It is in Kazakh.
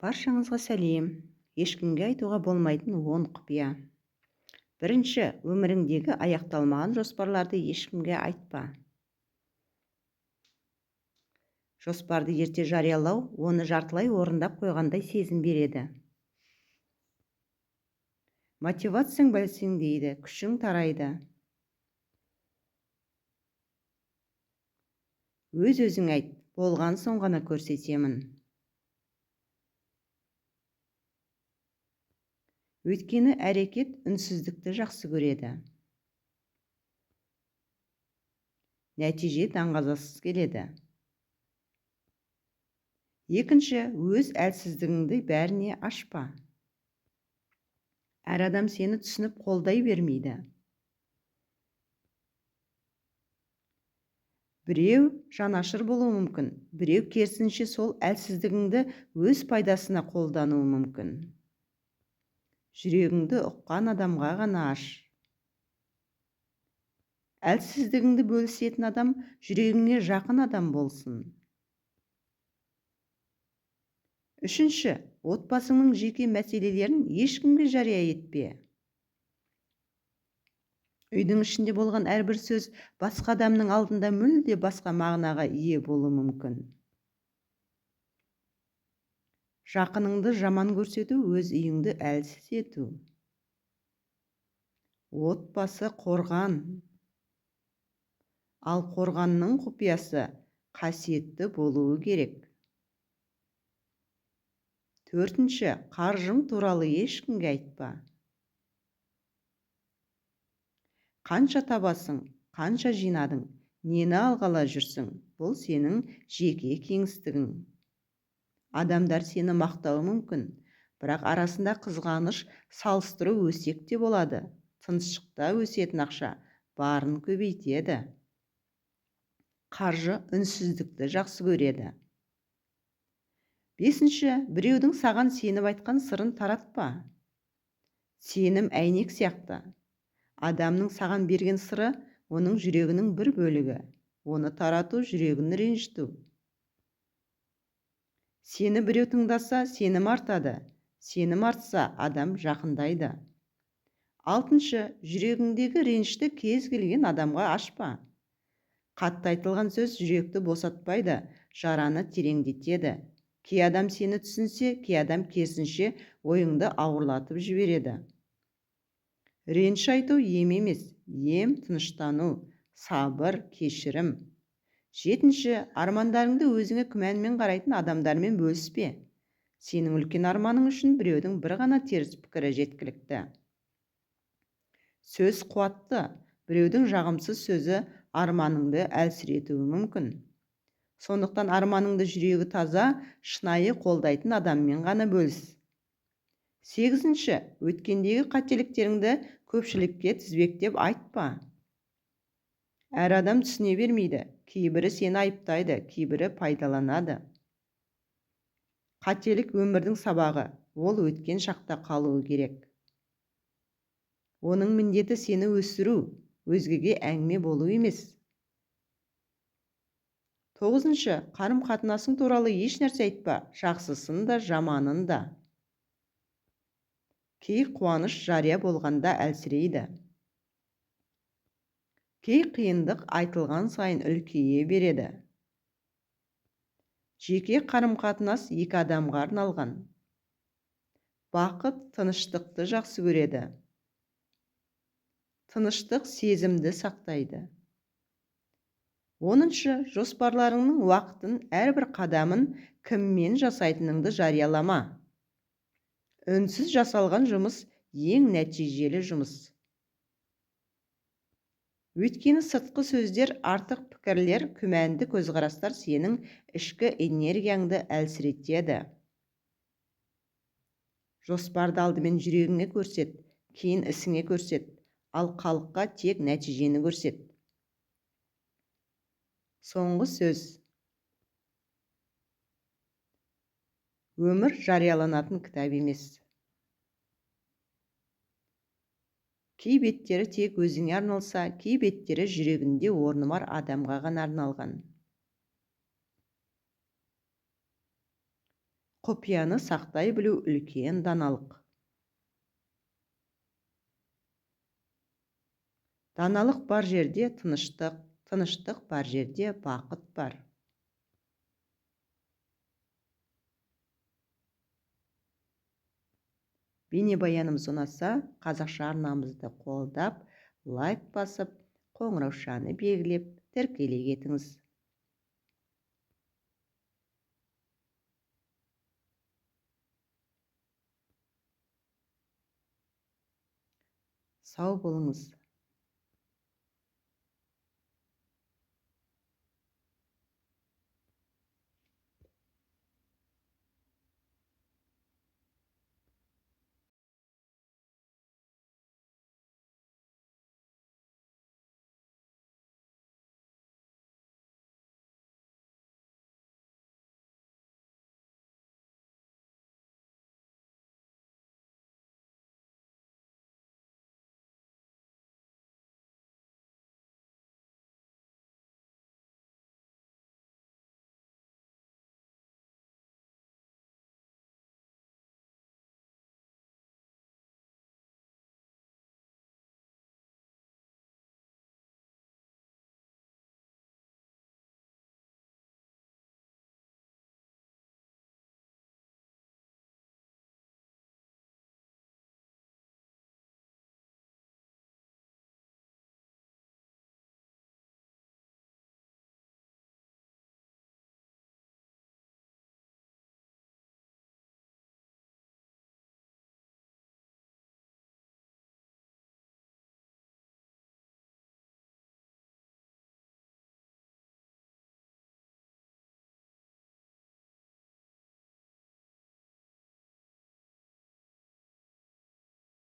Баршаңызға сәлем. Ешкімге айтуға болмайтын 10 құпия. Бірінші, өміріңдегі аяқталмаған жоспарларды ешкімге айтпа. Жоспарды ерте жариялау, оны жартылай орындап қойғандай сезім береді. Мотивацияң бәсеңдейді, күшің тарайды. Өз-өзің айт, болған соң ғана көрсетемін. Өйткені әрекет үнсіздікті жақсы көреді. Нәтиже даңғазасыз келеді. Екінші, өз әлсіздігіңді бәріне ашпа. Әр адам сені түсініп қолдай бермейді. Біреу жанашыр болуы мүмкін, біреу керісінше сол әлсіздігіңді өз пайдасына қолдануы мүмкін. Жүрегіңді ұққан адамға ғана аш. Әлсіздігіңді бөлісетін адам жүрегіңе жақын адам болсын. Үшінші, отбасыңның жеке мәселелерін ешкімге жария етпе. Үйдің ішінде болған әрбір сөз басқа адамның алдында мүлде басқа мағынаға ие болуы мүмкін. Жақыныңды жаман көрсету, өз үйіңді әлсіз ету. Отбасы қорған. Ал қорғанның құпиясы қасиетті болуы керек. Төртінші, қаржың туралы ешкімге айтпа. Қанша табасың, қанша жинадың, нені алғалы жүрсің, бұл сенің жеке кеңістігің. Адамдар сені мақтауы мүмкін, бірақ арасында қызғаныш, салыстыру өсек те болады. Тыныштықта өсетін ақша барын көбейтеді. Қаржы үнсіздікті жақсы көреді. Бесінші, біреудің саған сеніп айтқан сырын таратпа. Сенім әйнек сияқты. Адамның саған берген сыры оның жүрегінің бір бөлігі. Оны тарату жүрегін ренжіту. Сені біреу тыңдаса, сенім артады. Сенім артса, адам жақындайды. Алтыншы, жүрегіңдегі ренішті кез келген адамға ашпа. Қатты айтылған сөз жүректі босатпайды, жараны тереңдетеді. Кей адам сені түсінсе, кей адам керісінше ойыңды ауырлатып жібереді. Реніш айту ем емес, ем тыныштану, сабыр, кешірім. Жетінші, армандарыңды өзіңе күмәнмен қарайтын адамдармен бөліспе. Сенің үлкен арманың үшін біреудің бір ғана теріс пікірі жеткілікті. Сөз қуатты, біреудің жағымсыз сөзі арманыңды әлсіретуі мүмкін. Сондықтан арманыңды жүрегі таза, шынайы қолдайтын адаммен ғана бөліс. Сегізінші, өткендегі қателіктеріңді көпшілікке тізбектеп айтпа. Әр адам түсіне бермейді, кейбірі сені айыптайды, кейбірі пайдаланады. Қателік өмірдің сабағы, ол өткен шақта қалуы керек. Оның міндеті сені өсіру, өзгеге әңгіме болу емес. Тоғызыншы, қарым-қатынасың туралы еш нәрсе айтпа, жақсысын да, жаманын да. Кей қуаныш жария болғанда әлсірейді. Кей қиындық айтылған сайын үлкейе береді. Жеке қарым-қатынас екі адамға арналған. Бақыт тыныштықты жақсы көреді. Тыныштық сезімді сақтайды. Оныншы, жоспарларыңның уақытын, әрбір қадамын кіммен жасайтыныңды жариялама. Үнсіз жасалған жұмыс ең нәтижелі жұмыс. Өйткені сыртқы сөздер, артық пікірлер, күмәнді көзқарастар сенің ішкі энергияңды әлсіретеді. Жоспарды алдымен жүрегіңе көрсет, кейін ісіңе көрсет, ал халыққа тек нәтижені көрсет. Соңғы сөз. Өмір жарияланатын кітап емес. Кей беттері тек өзіңе арналса, кей беттері жүрегінде орны бар адамға ғана арналған. Құпияны сақтай білу үлкен даналық. Даналық бар жерде тыныштық, тыныштық бар жерде бақыт бар. Бейнебаянымыз ұнаса, қазақша арнамызды қолдап, лайк басып, қоңыраушаны белгілеп, тіркеле кетіңіз. Сау болыңыз.